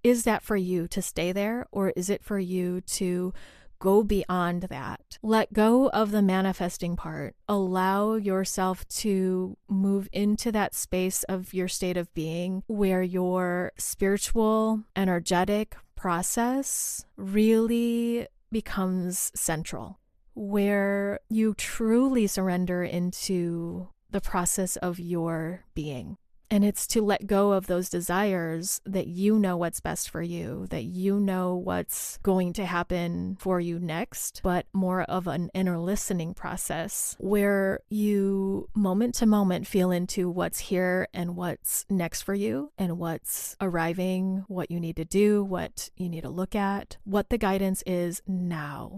is that for you to stay there, or is it for you to go beyond that? Let go of the manifesting part. Allow yourself to move into that space of your state of being where your spiritual, energetic process really becomes central, where you truly surrender into the process of your being. And it's to let go of those desires that you know what's best for you, that you know what's going to happen for you next, but more of an inner listening process where you moment to moment feel into what's here and what's next for you and what's arriving, what you need to do, what you need to look at, what the guidance is now.